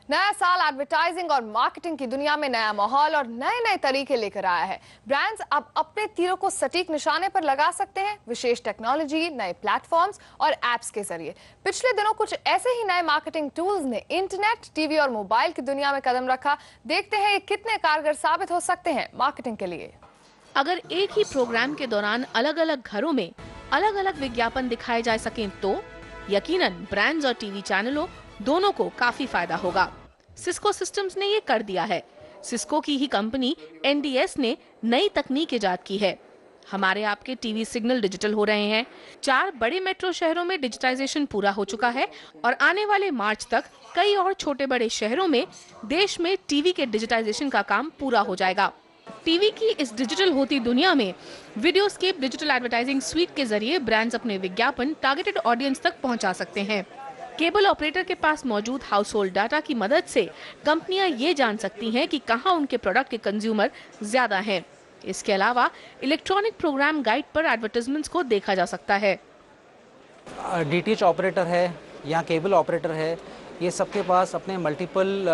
नया साल एडवर्टाइजिंग और मार्केटिंग की दुनिया में नया माहौल और नए नए तरीके लेकर आया है। ब्रांड्स अब अपने तीरों को सटीक निशाने पर लगा सकते हैं, विशेष टेक्नोलॉजी, नए प्लेटफॉर्म्स और एप्स के जरिए। पिछले दिनों कुछ ऐसे ही नए मार्केटिंग टूल्स ने इंटरनेट, टीवी और मोबाइल की दुनिया में कदम रखा। देखते हैं ये कितने कारगर साबित हो सकते हैं मार्केटिंग के लिए। अगर एक ही प्रोग्राम के दौरान अलग अलग घरों में अलग अलग विज्ञापन दिखाए जा सकें तो यकीनन ब्रांड्स और टीवी चैनलों दोनों को काफी फायदा होगा। सिस्को सिस्टम्स ने ये कर दिया है। सिस्को की ही कंपनी NDS ने नई तकनीक इजाद की है। हमारे आपके टीवी सिग्नल डिजिटल हो रहे हैं। 4 बड़े मेट्रो शहरों में डिजिटाइजेशन पूरा हो चुका है और आने वाले मार्च तक कई और छोटे बड़े शहरों में देश में टीवी के डिजिटाइजेशन का काम पूरा हो जाएगा। टीवी की इस डिजिटल होती दुनिया में वीडियोस्केप डिजिटल एडवर्टाइजिंग स्वीट के जरिए ब्रांड्स अपने विज्ञापन टारगेटेड ऑडियंस तक पहुंचा सकते हैं। केबल ऑपरेटर के पास मौजूद हाउस होल्ड डाटा की मदद से कंपनियां ये जान सकती हैं कि कहां उनके प्रोडक्ट के कंज्यूमर ज्यादा हैं। इसके अलावा इलेक्ट्रॉनिक प्रोग्राम गाइड पर एडवर्टाइजमेंट्स को देखा जा सकता है। DTH ऑपरेटर है या केबल ऑपरेटर है, ये सबके पास अपने मल्टीपल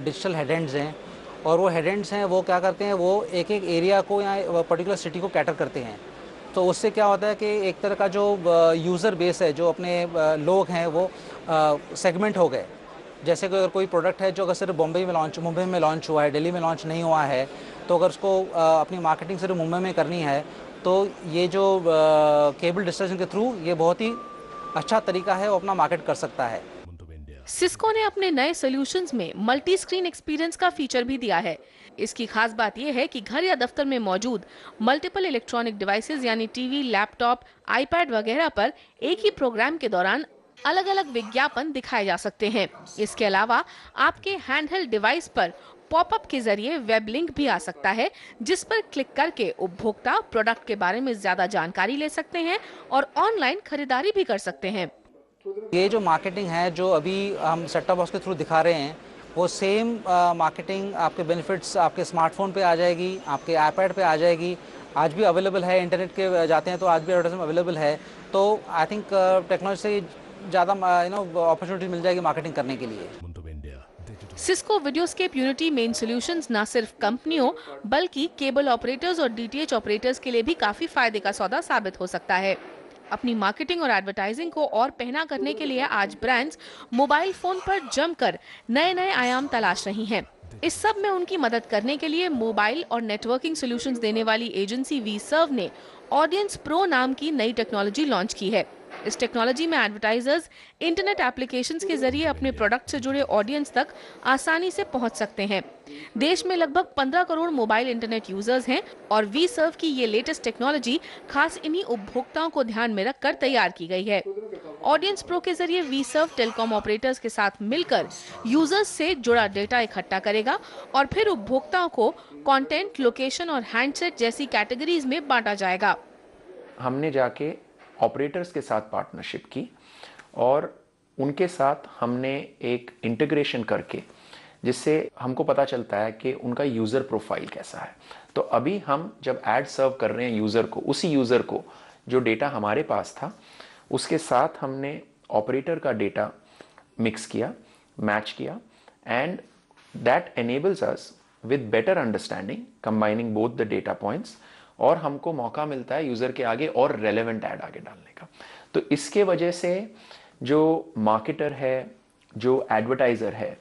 डिजिटल हेडएंड्स हैं और वो हेडएंड्स हैं वो क्या करते हैं, वो एक एक एरिया को या पर्टिकुलर सिटी को कैटर करते हैं। तो उससे क्या होता है कि एक तरह का जो यूज़र बेस है, जो अपने लोग हैं वो सेगमेंट हो गए। जैसे कि अगर कोई प्रोडक्ट है जो अगर सिर्फ मुंबई में लॉन्च हुआ है, दिल्ली में लॉन्च नहीं हुआ है, तो अगर उसको अपनी मार्केटिंग सिर्फ मुंबई में करनी है तो ये जो केबल डिस्ट्रीब्यूशन के थ्रू ये बहुत ही अच्छा तरीका है, वो अपना मार्केट कर सकता है। सिस्को ने अपने नए सॉल्यूशंस में मल्टी स्क्रीन एक्सपीरियंस का फीचर भी दिया है। इसकी खास बात यह है कि घर या दफ्तर में मौजूद मल्टीपल इलेक्ट्रॉनिक डिवाइसेस यानी टीवी, लैपटॉप, आईपैड वगैरह पर एक ही प्रोग्राम के दौरान अलग अलग विज्ञापन दिखाए जा सकते हैं। इसके अलावा आपके हैंडहेल्ड डिवाइस पर पॉपअप के जरिए वेब लिंक भी आ सकता है, जिस पर क्लिक करके उपभोक्ता प्रोडक्ट के बारे में ज्यादा जानकारी ले सकते हैं और ऑनलाइन खरीदारी भी कर सकते हैं। ये जो मार्केटिंग है जो अभी हम सेट टॉप बॉक्स के थ्रू दिखा रहे हैं, वो सेम मार्केटिंग आपके बेनिफिट्स आपके स्मार्टफोन पे आ जाएगी, आपके आईपैड पे आ जाएगी। आज भी अवेलेबल है, इंटरनेट के जाते हैं तो आज भी एडवर्टाइजमेंट अवेलेबल है। तो आई थिंक टेक्नोलॉजी से ज़्यादा अपॉर्चुनिटी मिल जाएगी मार्केटिंग करने के लिए। सिस्को वीडियोस्केप यूनिटी मेन सॉल्यूशंस न सिर्फ कंपनियों बल्कि केबल ऑपरेटर्स और DTH ऑपरेटर्स के लिए भी काफी फायदे का सौदा साबित हो सकता है। अपनी मार्केटिंग और एडवर्टाइजिंग को और पहना करने के लिए आज ब्रांड्स मोबाइल फोन पर जमकर नए नए आयाम तलाश रही हैं। इस सब में उनकी मदद करने के लिए मोबाइल और नेटवर्किंग सॉल्यूशंस देने वाली एजेंसी वीसर्व ने ऑडियंस प्रो नाम की नई टेक्नोलॉजी लॉन्च की है। इस टेक्नोलॉजी में एडवर्टाइजर्स इंटरनेट एप्लीकेशंस के जरिए अपने प्रोडक्ट से जुड़े ऑडियंस तक आसानी से पहुंच सकते हैं। देश में लगभग 15 करोड़ मोबाइल इंटरनेट यूजर्स हैं और वीसर्व की ये लेटेस्ट टेक्नोलॉजी खास इन्हीं उपभोक्ताओं को ध्यान में रखकर तैयार की गई है। ऑडियंस प्रो के जरिए वीसर्व टेलीकॉम ऑपरेटर्स के साथ मिलकर यूजर्स से जुड़ा डेटा इकट्ठा करेगा और फिर उपभोक्ताओं को कंटेंट, लोकेशन और हैंडसेट जैसी कैटेगरीज में बांटा जाएगा। हमने जाके ऑपरेटर्स के साथ पार्टनरशिप की और उनके साथ हमने एक इंटीग्रेशन करके, जिससे हमको पता चलता है कि उनका यूज़र प्रोफाइल कैसा है। तो अभी हम जब ऐड सर्व कर रहे हैं यूज़र को, उसी यूज़र को जो डेटा हमारे पास था उसके साथ हमने ऑपरेटर का डेटा मिक्स किया, मैच किया, and that enables us with better understanding combining both the data points, और हमको मौका मिलता है यूज़र के आगे और रेलेवेंट ऐड आगे डालने का। तो इसके वजह से जो मार्केटर है, जो एडवर्टाइज़र है,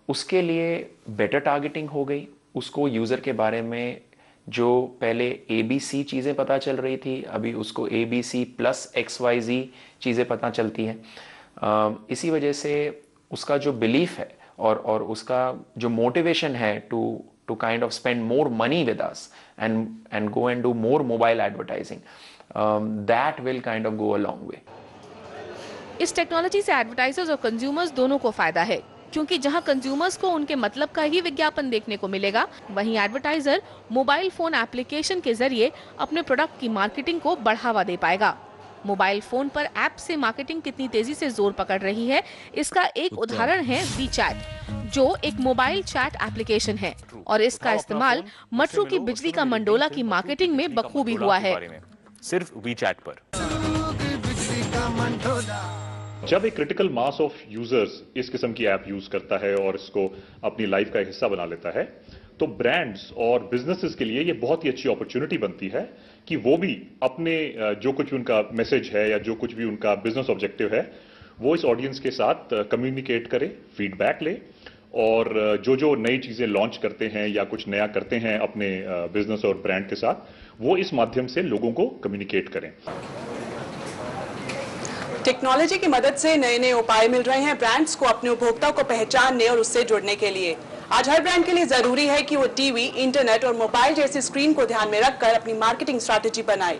उसके लिए बेटर टारगेटिंग हो गई। उसको यूज़र के बारे में जो पहले ABC चीज़ें पता चल रही थी, अभी उसको ABC + XYZ चीज़ें पता चलती हैं। इसी वजह से उसका जो बिलीफ है और उसका जो मोटिवेशन है to kind of spend more money with us and go and do more mobile advertising, that will kind of go a long way. इस टेक्नोलॉजी से एडवर्टाइजर्स और कंज्यूमर्स दोनों को फायदा है, क्योंकि जहां कंज्यूमर्स को उनके मतलब का ही विज्ञापन देखने को मिलेगा, वहीं एडवर्टाइजर मोबाइल फोन एप्लीकेशन के जरिए अपने प्रोडक्ट की मार्केटिंग को बढ़ावा दे पाएगा। मोबाइल फोन पर ऐप से मार्केटिंग कितनी तेजी से जोर पकड़ रही है, इसका एक उदाहरण है वीचैट, जो एक मोबाइल चैट एप्लीकेशन है और इसका इस्तेमाल मटरू की बिजली का मंडोला की मार्केटिंग में बखूबी हुआ है। सिर्फ वीचैट पर। जब एक क्रिटिकल मास ऑफ यूजर्स इस किस्म की ऐप यूज करता है और इसको अपनी लाइफ का एक हिस्सा बना लेता है, तो ब्रांड्स और बिजनेसेस के लिए ये बहुत ही अच्छी अपॉर्चुनिटी बनती है कि वो भी अपने जो कुछ भी उनका मैसेज है या जो कुछ भी उनका बिजनेस ऑब्जेक्टिव है, वो इस ऑडियंस के साथ कम्युनिकेट करे, फीडबैक ले, और जो जो नई चीजें लॉन्च करते हैं या कुछ नया करते हैं अपने बिजनेस और ब्रांड के साथ, वो इस माध्यम से लोगों को कम्युनिकेट करें। टेक्नोलॉजी की मदद से नए नए उपाय मिल रहे हैं ब्रांड्स को अपने उपभोक्ता को पहचानने और उससे जुड़ने के लिए। आज हर ब्रांड के लिए जरूरी है कि वो टीवी, इंटरनेट और मोबाइल जैसी स्क्रीन को ध्यान में रखकर अपनी मार्केटिंग स्ट्रैटेजी बनाए।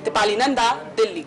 दीपाली नंदा, दिल्ली।